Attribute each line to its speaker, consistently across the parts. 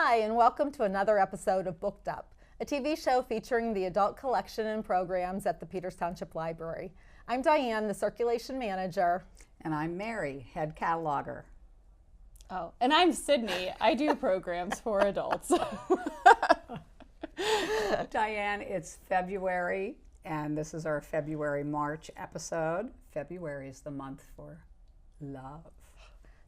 Speaker 1: Hi, and welcome to another episode of Booked Up, a TV show featuring the adult collection and programs at the Peters Township Library. I'm Diane, the circulation manager.
Speaker 2: And I'm Mary, head cataloger.
Speaker 3: Oh, and I'm Sydney. I do programs for adults.
Speaker 2: Diane, it's February, and this is our February-March episode. February is the month for love.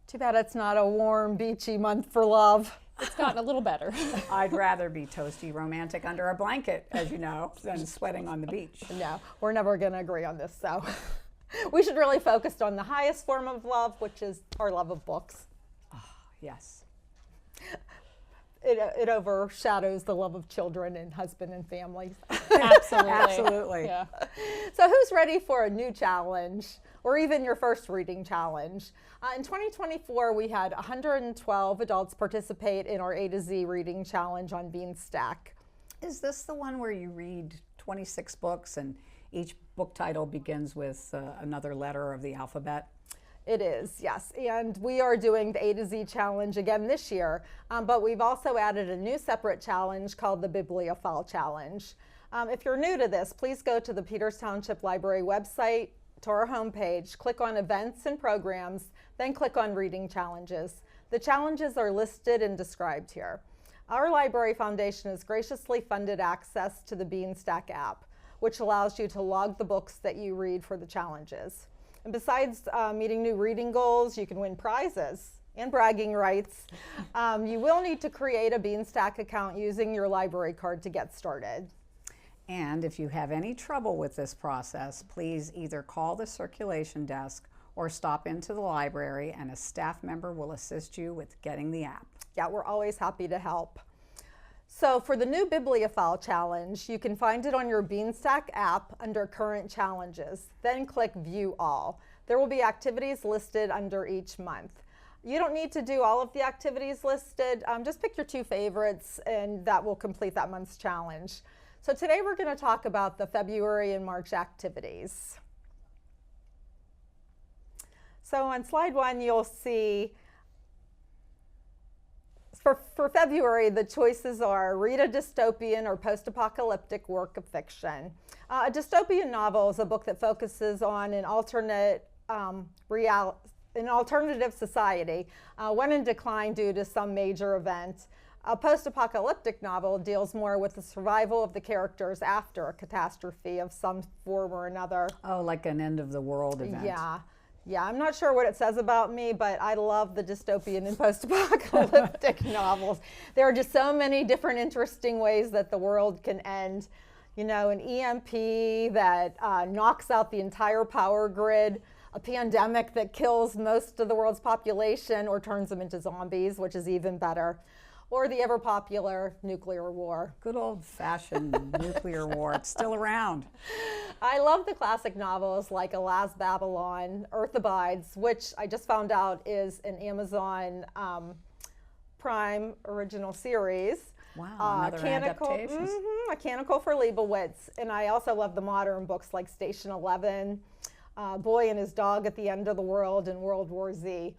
Speaker 1: Too bad it's not a warm, beachy month for love.
Speaker 3: It's gotten a little better.
Speaker 2: I'd rather be toasty romantic under a blanket, as you know, than sweating on the beach.
Speaker 1: No, we're never going to agree on this, so we should really focus on the highest form of love, which is our love of books.
Speaker 2: Oh, yes.
Speaker 1: It overshadows the love of children and husband and families.
Speaker 3: Absolutely.
Speaker 2: Absolutely.
Speaker 3: Yeah.
Speaker 1: So who's ready for a new challenge, or even your first reading challenge? In 2024, we had 112 adults participate in our A to Z reading challenge on Beanstack.
Speaker 2: Is this the one where you read 26 books and each book title begins with another letter of the alphabet?
Speaker 1: It is, yes. And we are doing the A to Z challenge again this year, but we've also added a new separate challenge called the Bibliophile Challenge. If you're new to this, please go to the Peters Township Library website, to our homepage, click on Events and Programs, then click on Reading Challenges. The challenges are listed and described here. Our Library Foundation has graciously funded access to the Beanstack app, which allows you to log the books that you read for the challenges. And besides meeting new reading goals, you can win prizes and bragging rights. You will need to create a Beanstack account using your library card to get started.
Speaker 2: And if you have any trouble with this process, please either call the circulation desk or stop into the library and a staff member will assist you with getting the app.
Speaker 1: Yeah, we're always happy to help. So for the new Bibliophile Challenge, you can find it on your Beanstack app under Current Challenges. Then click View All. There will be activities listed under each month. You don't need to do all of the activities listed. Just pick your two favorites and that will complete that month's challenge. So today we're going to talk about the February and March activities. So on slide 1, you'll see for February, the choices are read a dystopian or post-apocalyptic work of fiction. A dystopian novel is a book that focuses on an alternative society, one in decline due to some major event. A post-apocalyptic novel deals more with the survival of the characters after a catastrophe of some form or another.
Speaker 2: Oh, like an end of the world event.
Speaker 1: Yeah, I'm not sure what it says about me, but I love the dystopian and post-apocalyptic novels. There are just so many different interesting ways that the world can end. You know, an EMP that knocks out the entire power grid, a pandemic that kills most of the world's population or turns them into zombies, which is even better, or the ever-popular nuclear war.
Speaker 2: Good old-fashioned nuclear war. It's still around.
Speaker 1: I love the classic novels like Alas, Babylon, Earth Abides, which I just found out is an Amazon Prime original series.
Speaker 2: Wow, another adaptation.
Speaker 1: A Canticle for Leibowitz. And I also love the modern books like Station 11, Boy and His Dog at the End of the World, and World War Z.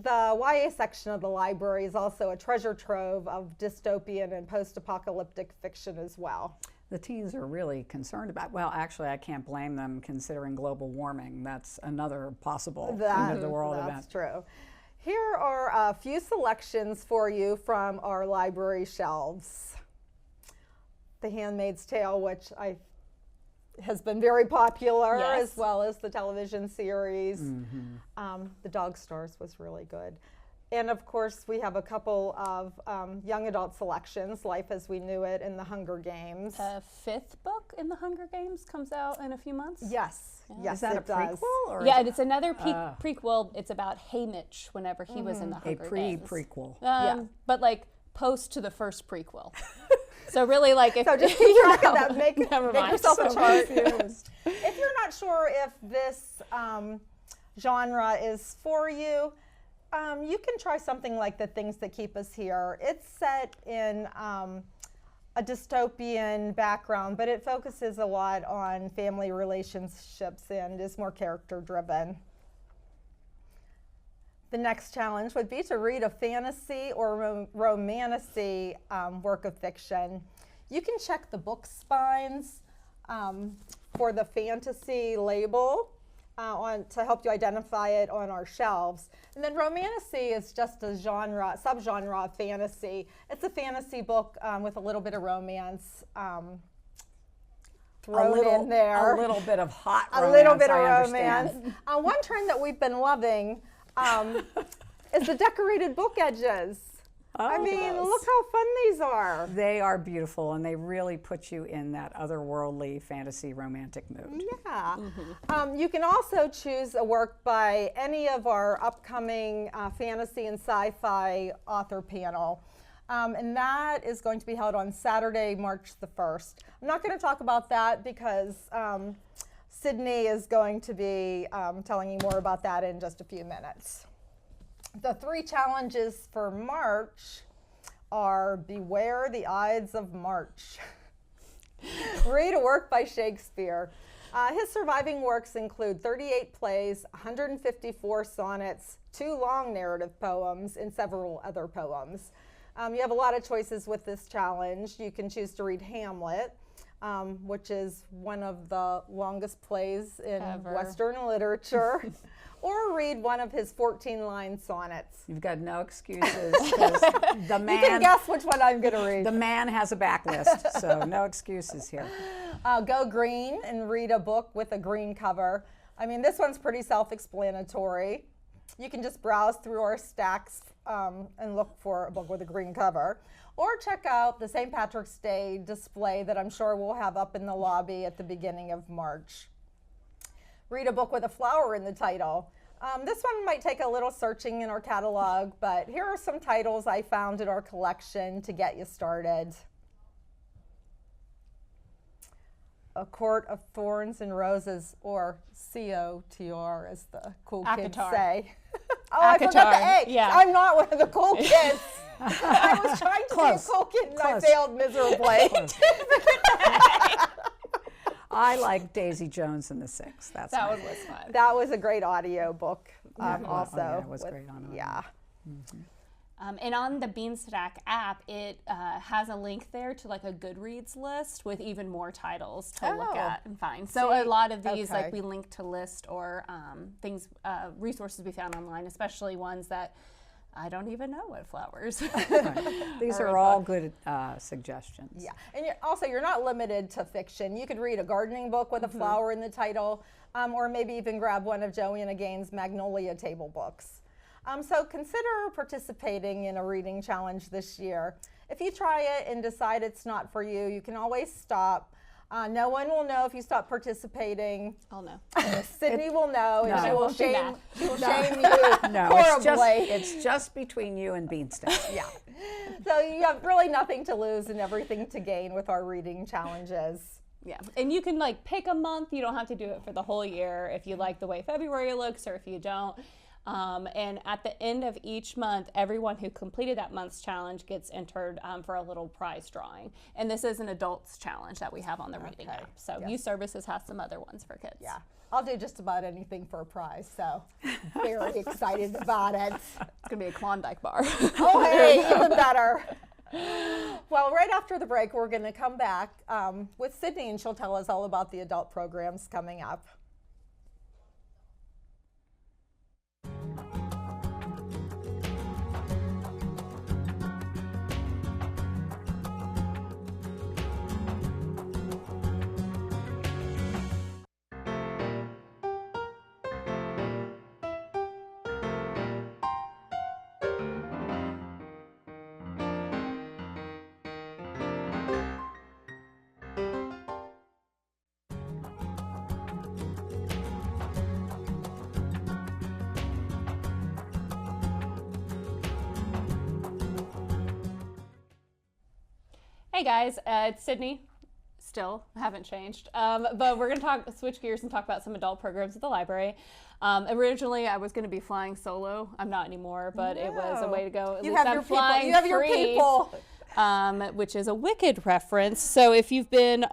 Speaker 1: The YA section of the library is also a treasure trove of dystopian and post-apocalyptic fiction as well.
Speaker 2: The teens are really concerned about, well, actually, I can't blame them considering global warming. That's another possible end of the world event.
Speaker 1: That's true. Here are a few selections for you from our library shelves. The Handmaid's Tale, which has been very popular,
Speaker 3: Yes.
Speaker 1: as well as the television series. The Dog Stars was really good. And of course, we have a couple of young adult selections, Life as We Knew It and The Hunger Games.
Speaker 3: The 5th book in The Hunger Games comes out in a few months.
Speaker 1: Yes, yes,
Speaker 2: Is that
Speaker 1: it
Speaker 2: a prequel?
Speaker 1: does.
Speaker 2: Or
Speaker 3: Yeah, it's another prequel. It's about Haymitch whenever he was in The
Speaker 2: a
Speaker 3: Hunger Games.
Speaker 2: pre-prequel?
Speaker 3: But like post to the first prequel. So really, like, if
Speaker 1: So just keep track of that. Make
Speaker 3: mind.
Speaker 1: yourself a
Speaker 2: So
Speaker 1: chart.
Speaker 2: confused.
Speaker 1: If you're not sure if this genre is for you, you can try something like The Things That Keep Us Here. It's set in a dystopian background, but it focuses a lot on family relationships and is more character driven. The next challenge would be to read a fantasy or romantasy work of fiction. You can check the book spines for the fantasy label to help you identify it on our shelves. And then romantasy is just a subgenre of fantasy. It's a fantasy book with a little bit of romance thrown in there.
Speaker 2: A little bit of hot romance,
Speaker 1: a little bit of
Speaker 2: I
Speaker 1: romance. One trend that we've been loving is the decorated book edges. I mean, look how fun these are.
Speaker 2: They are beautiful, and they really put you in that otherworldly fantasy romantic mood.
Speaker 1: Yeah. You can also choose a work by any of our upcoming fantasy and sci-fi author panel. And that is going to be held on Saturday, March the 1st. I'm not going to talk about that because Sydney is going to be telling you more about that in just a few minutes. The 3 challenges for March are Beware the Ides of March. Read a work by Shakespeare. His surviving works include 38 plays, 154 sonnets, 2 long narrative poems, and several other poems. You have a lot of choices with this challenge. You can choose to read Hamlet, which is one of the longest plays in Western literature, or read one of his 14-line sonnets.
Speaker 2: You've got no excuses, because the man...
Speaker 1: You can guess which one I'm going to read.
Speaker 2: The man has a backlist, so no excuses here.
Speaker 1: Go green and read a book with a green cover. I mean, this one's pretty self-explanatory. You can just browse through our stacks and look for a book with a green cover. Or check out the St. Patrick's Day display that I'm sure we'll have up in the lobby at the beginning of March. Read a book with a flower in the title. This one might take a little searching in our catalog, but here are some titles I found in our collection to get you started. A Court of Thorns and Roses, or COTR, as the cool kids say. Oh, I forgot the A.
Speaker 3: Yeah.
Speaker 1: I'm not one of the cool kids. I was trying to be a cool kid and I failed miserably.
Speaker 2: I like Daisy Jones and the Six. That
Speaker 3: one was fun.
Speaker 1: That was a great audio book also.
Speaker 2: Yeah, it was great on audio.
Speaker 1: Yeah.
Speaker 3: And on the Beanstack app, it has a link there to like a Goodreads list with even more titles to look at and find. So a lot of these, like we link to list or resources we found online, especially ones that I don't even know what flowers.
Speaker 2: These are all good suggestions.
Speaker 1: Yeah, and you're not limited to fiction. You could read a gardening book with a flower in the title, or maybe even grab one of Joanna Gaines' Magnolia table books. So consider participating in a reading challenge this year. If you try it and decide it's not for you, you can always stop. No one will know if you stop participating.
Speaker 3: I'll know.
Speaker 1: Sydney will know, and she will shame you
Speaker 2: No,
Speaker 1: horribly.
Speaker 2: it's just between you and Beanstack.
Speaker 1: Yeah. So you have really nothing to lose and everything to gain with our reading challenges.
Speaker 3: Yeah, and you can like pick a month. You don't have to do it for the whole year if you like the way February looks or if you don't. And at the end of each month, everyone who completed that month's challenge gets entered for a little prize drawing. And this is an adults challenge that we have on the reading app. So Youth Services has some other ones for kids.
Speaker 1: Yeah, I'll do just about anything for a prize, so very excited about it.
Speaker 3: It's going to be a Klondike bar.
Speaker 1: Oh, hey, even better. Well, right after the break, we're going to come back with Sydney, and she'll tell us all about the adult programs coming up.
Speaker 3: Hey guys, it's Sydney. Still haven't changed, but we're going to switch gears and talk about some adult programs at the library. Originally, I was going to be flying solo. I'm not anymore, but it was a way to go. At
Speaker 1: You
Speaker 3: least
Speaker 1: have
Speaker 3: I'm
Speaker 1: your people.
Speaker 3: flying
Speaker 1: You have your
Speaker 3: free,
Speaker 1: people.
Speaker 3: which is a Wicked reference. So if you've been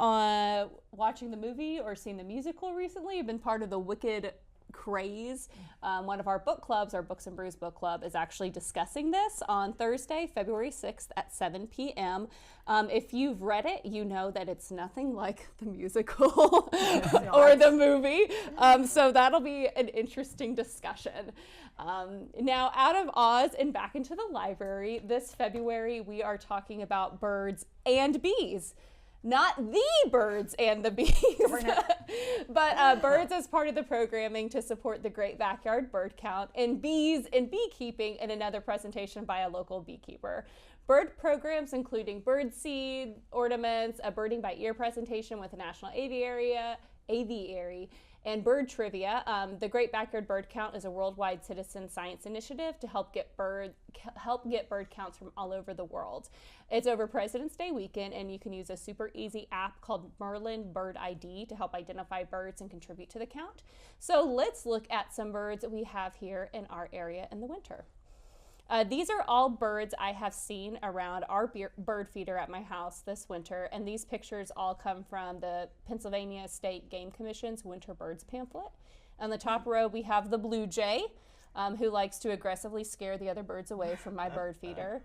Speaker 3: watching the movie or seen the musical recently, you've been part of the Wicked craze. One of our book clubs, our Books and Brews book club, is actually discussing this on Thursday, February 6th at 7 p.m. If you've read it, you know that it's nothing like the musical or the movie. So that'll be an interesting discussion. Now, out of Oz and back into the library, this February we are talking about birds and bees. Not the birds and the bees, but birds as part of the programming to support the Great Backyard Bird Count, and bees and beekeeping in another presentation by a local beekeeper. Bird programs including bird seed, ornaments, a birding by ear presentation with the National Aviary, and bird trivia. The Great Backyard Bird Count is a worldwide citizen science initiative to help get bird counts from all over the world. It's over President's Day weekend, and you can use a super easy app called Merlin Bird ID to help identify birds and contribute to the count. So let's look at some birds we have here in our area in the winter. These are all birds I have seen around our bird feeder at my house this winter, and these pictures all come from the Pennsylvania State Game Commission's Winter Birds pamphlet. On the top row, we have the blue jay, who likes to aggressively scare the other birds away from my bird feeder.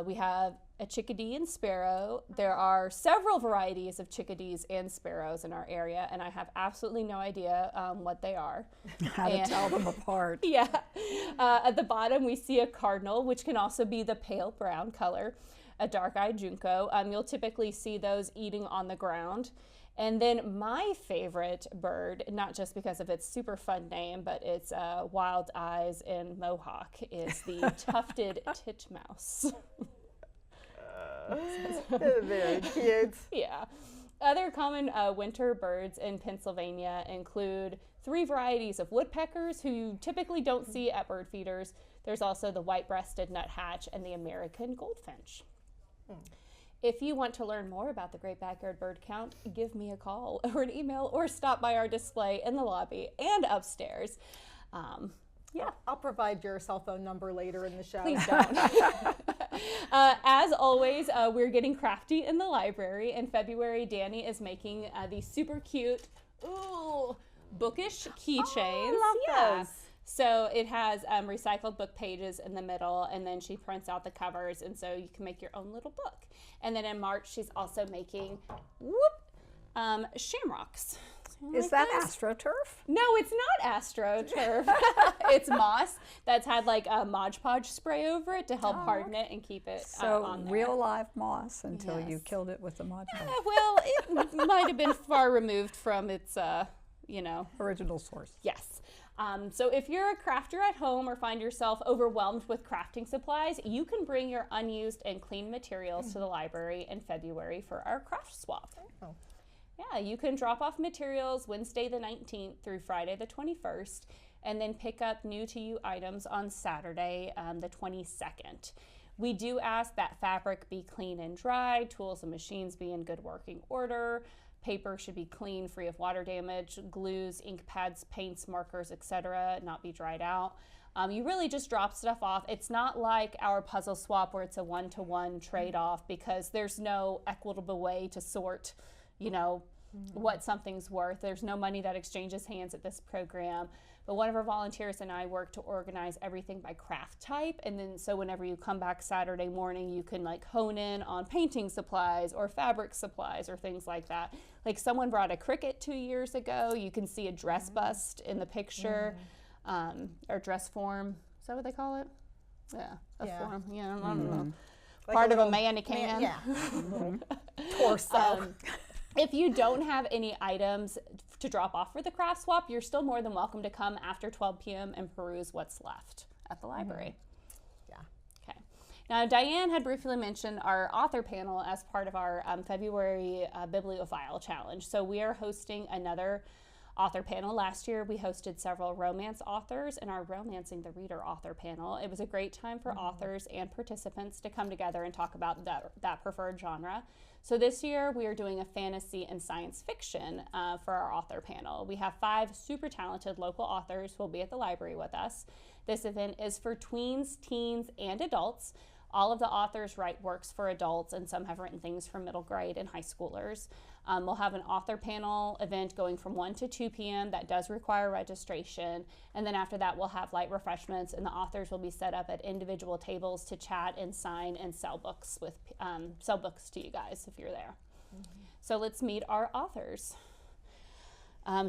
Speaker 3: We have a chickadee and sparrow. There are several varieties of chickadees and sparrows in our area, and I have absolutely no idea what they are.
Speaker 2: How to tell them apart.
Speaker 3: Yeah. At the bottom, we see a cardinal, which can also be the pale brown color, a dark-eyed junco. You'll typically see those eating on the ground. And then my favorite bird, not just because of its super fun name, but its wild eyes and mohawk, is the tufted titmouse.
Speaker 1: Very cute.
Speaker 3: Yeah. Other common winter birds in Pennsylvania include 3 varieties of woodpeckers who you typically don't see at bird feeders. There's also the white-breasted nuthatch and the American goldfinch. If you want to learn more about the Great Backyard Bird Count, give me a call or an email or stop by our display in the lobby and upstairs. Yeah.
Speaker 1: I'll provide your cell phone number later in the show.
Speaker 3: Please don't. As always, we're getting crafty in the library. In February, Dianne is making these super cute, bookish keychains.
Speaker 1: Oh, I love those.
Speaker 3: So it has recycled book pages in the middle, and then she prints out the covers, and so you can make your own little book. And then in March, she's also making shamrocks.
Speaker 2: Is that AstroTurf?
Speaker 3: No, it's not AstroTurf. It's moss that's had like a Mod Podge spray over it to help harden it and keep it on there.
Speaker 2: Real live moss until you killed it with the Mod Podge.
Speaker 3: Well, it might have been far removed from its,
Speaker 2: Original source.
Speaker 3: Yes. So if you're a crafter at home or find yourself overwhelmed with crafting supplies, you can bring your unused and clean materials to the library in February for our craft swap.
Speaker 1: Oh.
Speaker 3: Yeah, you can drop off materials Wednesday the 19th through Friday the 21st, and then pick up new to you items on Saturday the 22nd. We do ask that fabric be clean and dry, tools and machines be in good working order, paper should be clean, free of water damage, glues, ink pads, paints, markers, etc., not be dried out. You really just drop stuff off. It's not like our puzzle swap where it's a one-to-one trade-off, because there's no equitable way to sort what something's worth. There's no money that exchanges hands at this program. But one of our volunteers and I work to organize everything by craft type. And then so whenever you come back Saturday morning, you can like hone in on painting supplies or fabric supplies or things like that. Like someone brought a cricket 2 years ago. You can see a dress bust in the picture, or dress form. Is that what they call it? Yeah, form. Yeah, I don't know. Like part of a mannequin.
Speaker 1: Torso.
Speaker 3: If you don't have any items to drop off for the craft swap, you're still more than welcome to come after 12 p.m. and peruse what's left at the library.
Speaker 1: Yeah.
Speaker 3: Okay. Now, Dianne had briefly mentioned our author panel as part of our February Bibliophile Challenge. So we are hosting another author panel. Last year, we hosted several romance authors in our Romancing the Reader author panel. It was a great time for authors and participants to come together and talk about that preferred genre. So this year, we are doing a fantasy and science fiction for our author panel. We have 5 super talented local authors who will be at the library with us. This event is for tweens, teens, and adults. All of the authors write works for adults, and some have written things for middle grade and high schoolers. We'll have an author panel event going from 1 to 2 p.m. that does require registration. And then after that, we'll have light refreshments, and the authors will be set up at individual tables to chat and sign and sell books to you guys if you're there. So let's meet our authors.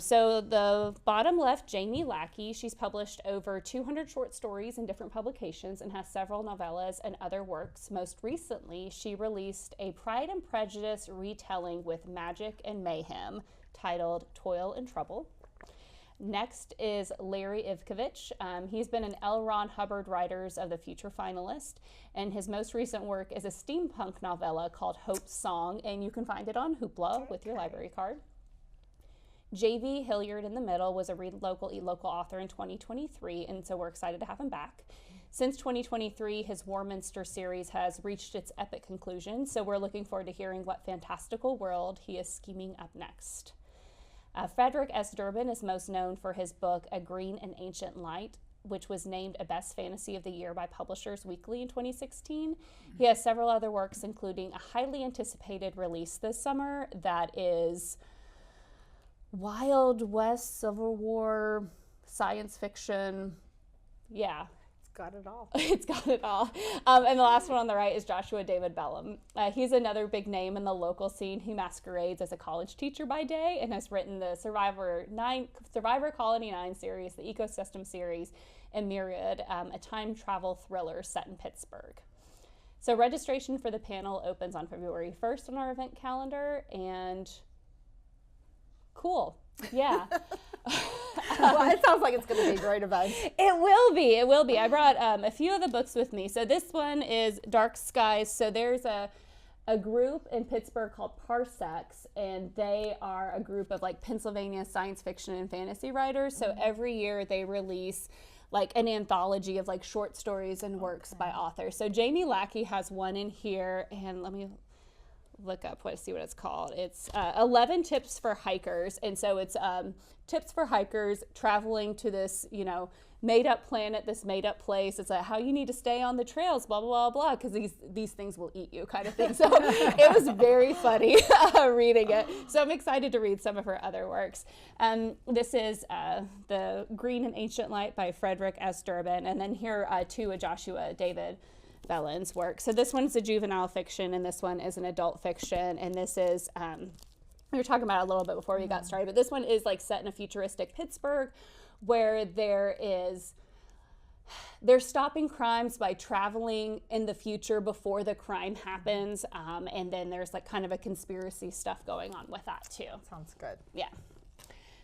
Speaker 3: So the bottom left, Jamie Lackey, she's published over 200 short stories in different publications and has several novellas and other works. Most recently, she released a Pride and Prejudice retelling with magic and mayhem titled Toil and Trouble. Next is Larry Ivkovich. He's been an L. Ron Hubbard Writers of the Future finalist, and his most recent work is a steampunk novella called Hope's Song, and you can find it on Hoopla with your library card. J.V. Hilliard in the middle was a Read Local, Eat Local author in 2023, and so we're excited to have him back. Since 2023, his Warminster series has reached its epic conclusion, so we're looking forward to hearing what fantastical world he is scheming up next. Frederick S. Durbin is most known for his book, A Green and Ancient Light, which was named a Best Fantasy of the Year by Publishers Weekly in 2016. He has several other works, including a highly anticipated release this summer that is Wild West, Civil War, science fiction. Yeah.
Speaker 1: It's got it all.
Speaker 3: It's got it all. And the last one on the right is Joshua David Bellum. He's another big name in the local scene. He masquerades as a college teacher by day and has written the Survivor Colony 9 series, the Ecosystem series, and Myriad, a time travel thriller set in Pittsburgh. So registration for the panel opens on February 1st on our event calendar, and cool. Yeah.
Speaker 1: Well, it sounds like it's going to be a great event.
Speaker 3: It will be. It will be. I brought a few of the books with me. So this one is Dark Skies. So there's a group in Pittsburgh called Parsecs, and they are a group of like Pennsylvania science fiction and fantasy writers. So every year they release like an anthology of like short stories and works by authors. So Jamie Lackey has one in here, and let me look up see what it's called. It's 11 tips for hikers, and so it's tips for hikers traveling to this, made-up planet, this made-up place. It's like how you need to stay on the trails, blah blah blah blah, because these things will eat you, kind of thing. So it was very funny reading it. So I'm excited to read some of her other works. This is The Green and Ancient Light by Frederick S. Durbin, and then here two of Joshua David Bellum's work. So this one's a juvenile fiction, and this one is an adult fiction, and this is we were talking about it a little bit before we got started, but this one is like set in a futuristic Pittsburgh where they're stopping crimes by traveling in the future before the crime happens, and then there's like kind of a conspiracy stuff going on with that too.
Speaker 1: Sounds good.
Speaker 3: Yeah.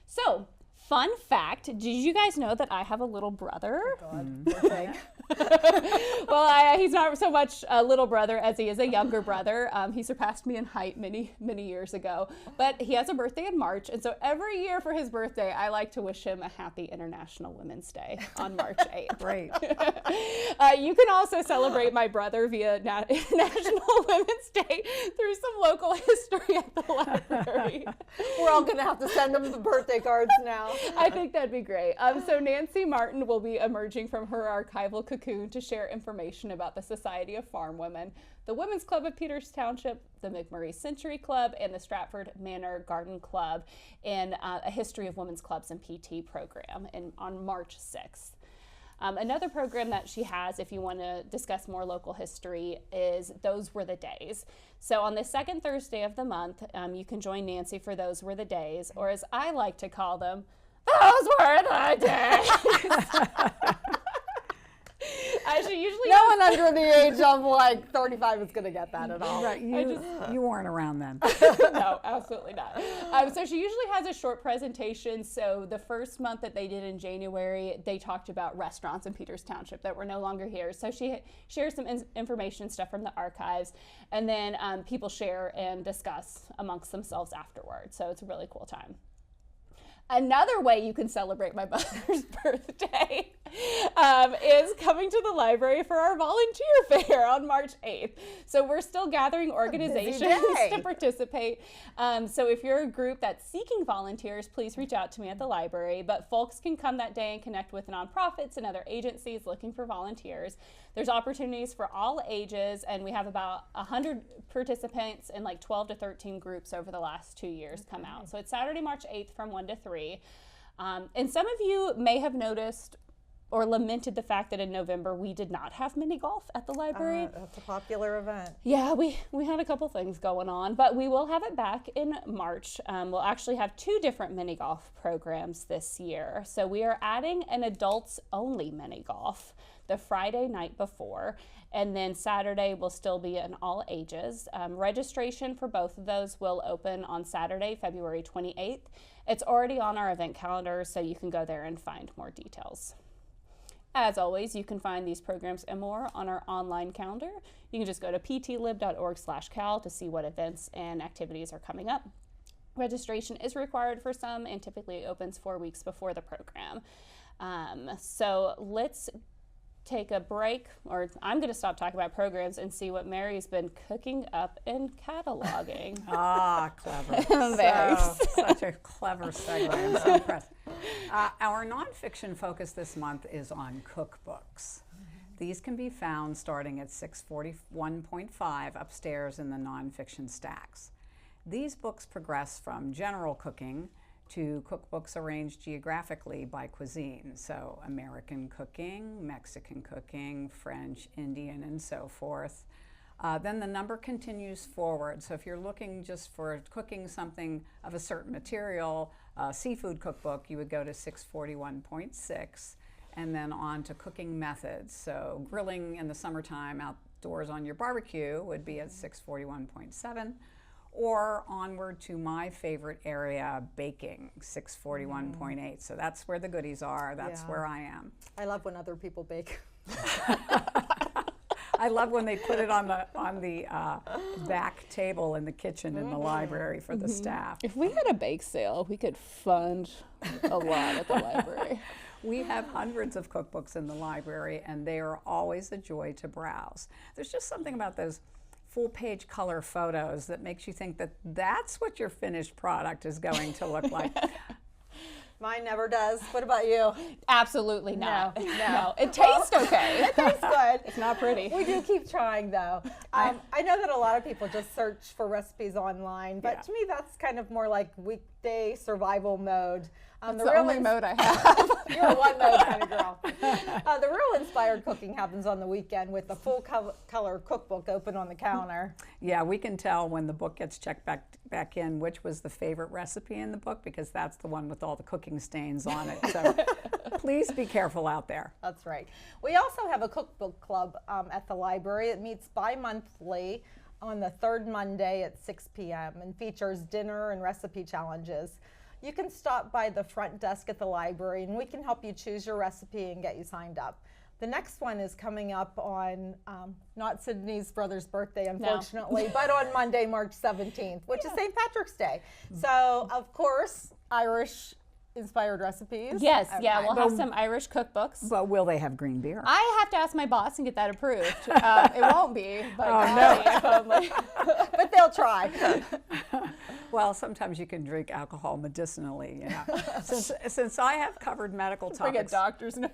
Speaker 3: So fun fact, did you guys know that I have a little brother?
Speaker 1: God, poor thing.
Speaker 3: Well, he's not so much a little brother as he is a younger brother. He surpassed me in height many, many years ago, but he has a birthday in March. And so every year for his birthday, I like to wish him a happy International Women's Day on March 8th.
Speaker 2: Great.
Speaker 3: You can also celebrate my brother via National Women's Day through some local history at the library.
Speaker 1: We're all going to have to send them the birthday cards now.
Speaker 3: I think that'd be great. So Nancy Martin will be emerging from her archival cocoon to share information about the Society of Farm Women, the Women's Club of Peters Township, the McMurray Century Club, and the Stratford Manor Garden Club in a history of women's clubs and PT program on March 6th. Another program that she has, if you want to discuss more local history, is Those Were the Days. So on the second Thursday of the month, you can join Nancy for Those Were the Days, or as I like to call them, Those Were the Days.
Speaker 1: No one under the age of like 35 is going to get that at all.
Speaker 2: Right, you weren't around then.
Speaker 3: No, absolutely not. So she usually has a short presentation. So the first month that they did in January, they talked about restaurants in Peters Township that were no longer here. So she shares some information stuff from the archives, and then people share and discuss amongst themselves afterwards. So it's a really cool time. Another way you can celebrate my mother's birthday is coming to the library for our volunteer fair on March 8th. So we're still gathering organizations to participate. So if you're a group that's seeking volunteers, please reach out to me at the library. But folks can come that day and connect with nonprofits and other agencies looking for volunteers. there's opportunities for all ages, and we have about 100 participants in like 12 to 13 groups over the last 2 years come out. So it's Saturday, March 8th from 1 to 3. And some of you may have noticed or lamented the fact that in November we did not have mini golf at the library.
Speaker 1: That's a popular event.
Speaker 3: Yeah, we had a couple things going on, but we will have it back in March. We'll actually have 2 different mini golf programs this year. So we are adding an adults only mini golf the Friday night before, and then Saturday will still be an all ages. Registration for both of those will open on Saturday, February 28th. It's already on our event calendar, so you can go there and find more details. As always, you can find these programs and more on our online calendar. You can just go to ptlib.org/cal to see what events and activities are coming up. Registration is required for some and typically opens 4 weeks before the program. So let's take a break, or I'm going to stop talking about programs and see what Mary's been cooking up and cataloging.
Speaker 2: Ah, clever. Such a clever segue. I'm so impressed. Our nonfiction focus this month is on cookbooks. These can be found starting at 641.5 upstairs in the nonfiction stacks. These books progress from general cooking to cookbooks arranged geographically by cuisine. So American cooking, Mexican cooking, French, Indian, and so forth. Then the number continues forward. So if you're looking just for cooking something of a certain material, seafood cookbook, you would go to 641.6, and then on to cooking methods. So grilling in the summertime outdoors on your barbecue would be at 641.7. Or onward to my favorite area, baking, 641.8. So that's where the goodies are. That's where I am.
Speaker 1: I love when other people bake.
Speaker 2: I love when they put it on the back table in the kitchen in the library for the staff.
Speaker 3: If we had a bake sale, we could fund a lot at the library.
Speaker 2: We have hundreds of cookbooks in the library, and they are always a joy to browse. There's just something about those full-page color photos that makes you think that that's what your finished product is going to look like.
Speaker 1: Mine never does. What about you?
Speaker 3: Absolutely not.
Speaker 1: No.
Speaker 3: It tastes okay.
Speaker 1: It tastes good.
Speaker 3: It's not pretty.
Speaker 1: We do keep trying, though. I know that a lot of people just search for recipes online, but to me that's kind of more like weekday survival mode.
Speaker 3: That's the only mode I have.
Speaker 1: You're a one mode kind of girl. The real inspired cooking happens on the weekend with the full color cookbook open on the counter.
Speaker 2: Yeah, we can tell when the book gets checked back in which was the favorite recipe in the book, because that's the one with all the cooking stains on it. So please be careful out there.
Speaker 1: That's right. We also have a cookbook club at the library. It meets bi-monthly on the third Monday at 6 p.m. and features dinner and recipe challenges. You can stop by the front desk at the library and we can help you choose your recipe and get you signed up. The next one is coming up on not Sydney's brother's birthday, unfortunately, but on Monday, March 17th, which is St. Patrick's Day. So, of course, Irish inspired recipes.
Speaker 3: Yes, we'll have some Irish cookbooks.
Speaker 2: But will they have green beer?
Speaker 3: I have to ask my boss and get that approved. It won't be, but
Speaker 1: but they'll try.
Speaker 2: Well, sometimes you can drink alcohol medicinally, you know. Since I have covered medical topics.
Speaker 3: Bring a doctor's note.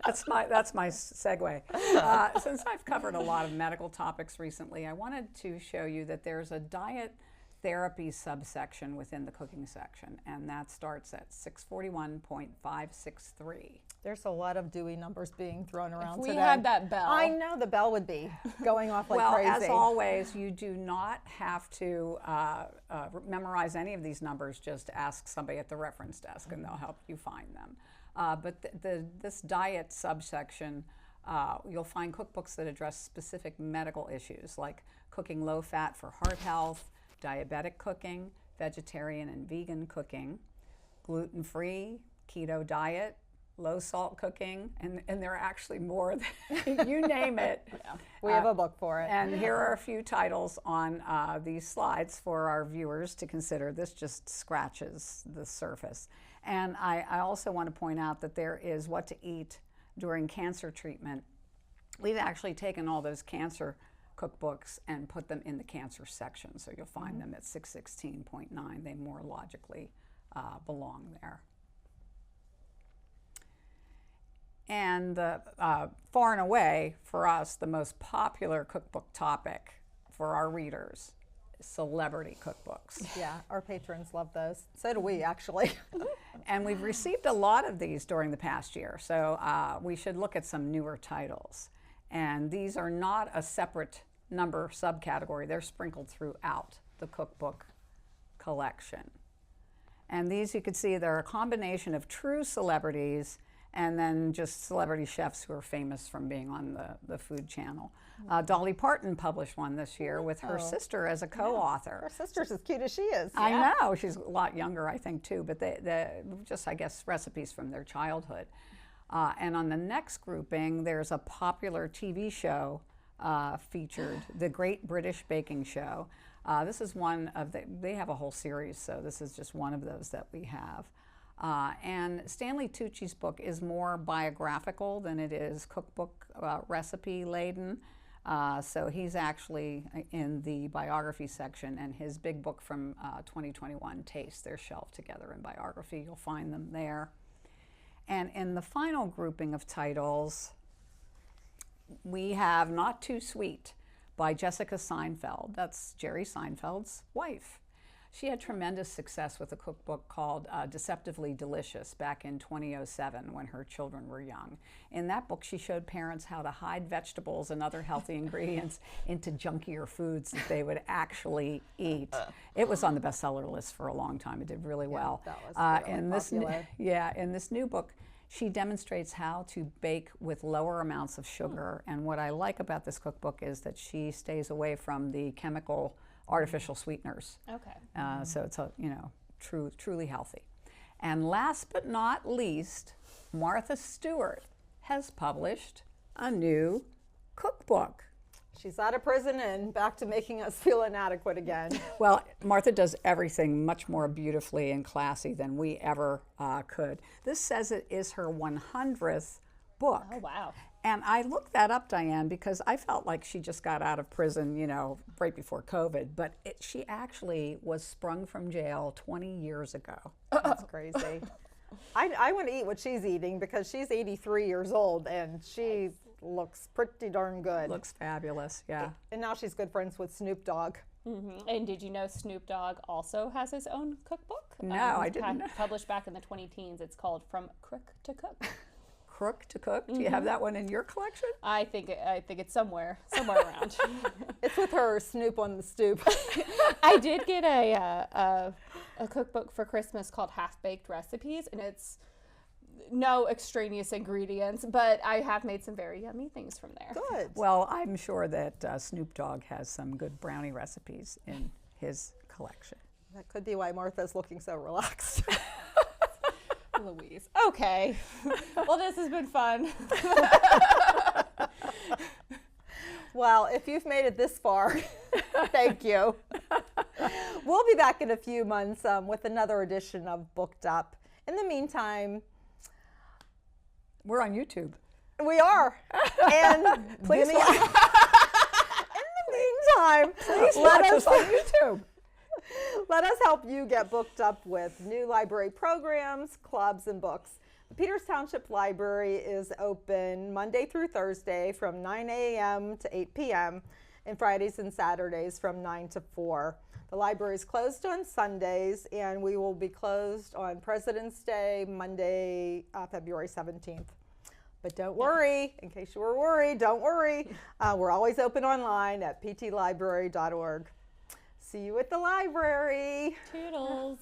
Speaker 2: That's my segue. Since I've covered a lot of medical topics recently, I wanted to show you that there's a diet therapy subsection within the cooking section, and that starts at 641.563.
Speaker 1: There's a lot of Dewey numbers being thrown around
Speaker 3: if
Speaker 1: today.
Speaker 3: we had that bell.
Speaker 1: I know the bell would be going off like crazy.
Speaker 2: Well, as always, you do not have to memorize any of these numbers. Just ask somebody at the reference desk, and they'll help you find them. But this diet subsection, you'll find cookbooks that address specific medical issues, like cooking low fat for heart health, diabetic cooking, vegetarian and vegan cooking, gluten-free, keto diet, low salt cooking, and there are actually more than you name it.
Speaker 1: We have a book for it.
Speaker 2: And here are a few titles on these slides for our viewers to consider. This just scratches the surface. And I also want to point out that there is what to eat during cancer treatment. We've actually taken all those cancer cookbooks and put them in the cancer section, so you'll find them at 616.9. They more logically belong there. And far and away, for us, the most popular cookbook topic for our readers is celebrity cookbooks.
Speaker 1: Yeah, our patrons love those. So do we, actually.
Speaker 2: And we've received a lot of these during the past year, so we should look at some newer titles. And these are not a separate number subcategory. They're sprinkled throughout the cookbook collection. And these, you can see, they're a combination of true celebrities and then just celebrity chefs who are famous from being on the Food Channel. Dolly Parton published one this year with her sister as a co-author.
Speaker 1: Her sister's as cute as she is.
Speaker 2: I know, she's a lot younger, I think, too, but they just, I guess, recipes from their childhood. And on the next grouping, there's a popular TV show featured, The Great British Baking Show. This is one of they have a whole series, so this is just one of those that we have. And Stanley Tucci's book is more biographical than it is cookbook recipe laden. So he's actually in the biography section, and his big book from 2021, Taste, they're shelved together in biography. You'll find them there. And in the final grouping of titles, we have Not Too Sweet by Jessica Seinfeld. That's Jerry Seinfeld's wife. She had tremendous success with a cookbook called Deceptively Delicious back in 2007 when her children were young. In that book, she showed parents how to hide vegetables and other healthy ingredients into junkier foods that they would actually eat. It was on the bestseller list for a long time. It did really well.
Speaker 1: That was really popular.
Speaker 2: In this new book, she demonstrates how to bake with lower amounts of sugar. And what I like about this cookbook is that she stays away from the chemical artificial sweeteners.
Speaker 3: Okay.
Speaker 2: So it's truly healthy. And last but not least, Martha Stewart has published a new cookbook.
Speaker 1: She's out of prison and back to making us feel inadequate again.
Speaker 2: Well, Martha does everything much more beautifully and classy than we ever could. This says it is her 100th book.
Speaker 3: Oh, wow.
Speaker 2: And I looked that up, Diane, because I felt like she just got out of prison, right before COVID. But she actually was sprung from jail 20 years ago.
Speaker 1: That's crazy. I want to eat what she's eating because she's 83 years old and she looks pretty darn good.
Speaker 2: Looks fabulous, yeah.
Speaker 1: And now she's good friends with Snoop Dogg.
Speaker 3: Mm-hmm. And did you know Snoop Dogg also has his own cookbook?
Speaker 2: No, I didn't know.
Speaker 3: Published back in the 2010s. It's called From Crook to Cook.
Speaker 2: Crook to Cook? Do you have that one in your collection?
Speaker 3: I think it's somewhere around.
Speaker 1: It's with her Snoop on the Stoop.
Speaker 3: I did get a cookbook for Christmas called Half Baked Recipes, and it's no extraneous ingredients, but I have made some very yummy things from there.
Speaker 1: Good.
Speaker 2: Well, I'm sure that Snoop Dogg has some good brownie recipes in his collection.
Speaker 1: That could be why Martha's looking so relaxed.
Speaker 3: Louise. Okay. Well, this has been fun.
Speaker 1: Well, if you've made it this far, thank you. We'll be back in a few months with another edition of Booked Up. In the meantime,
Speaker 2: we're on YouTube.
Speaker 1: We are. And
Speaker 2: please
Speaker 1: in the meantime,
Speaker 2: please watch us on YouTube.
Speaker 1: Let us help you get booked up with new library programs, clubs, and books. The Peters Township Library is open Monday through Thursday from 9 a.m. to 8 p.m. and Fridays and Saturdays from 9 to 4. The library is closed on Sundays, and we will be closed on President's Day, Monday, February 17th. But don't worry, in case you were worried, don't worry. We're always open online at ptlibrary.org. See you at the library.
Speaker 3: Toodles.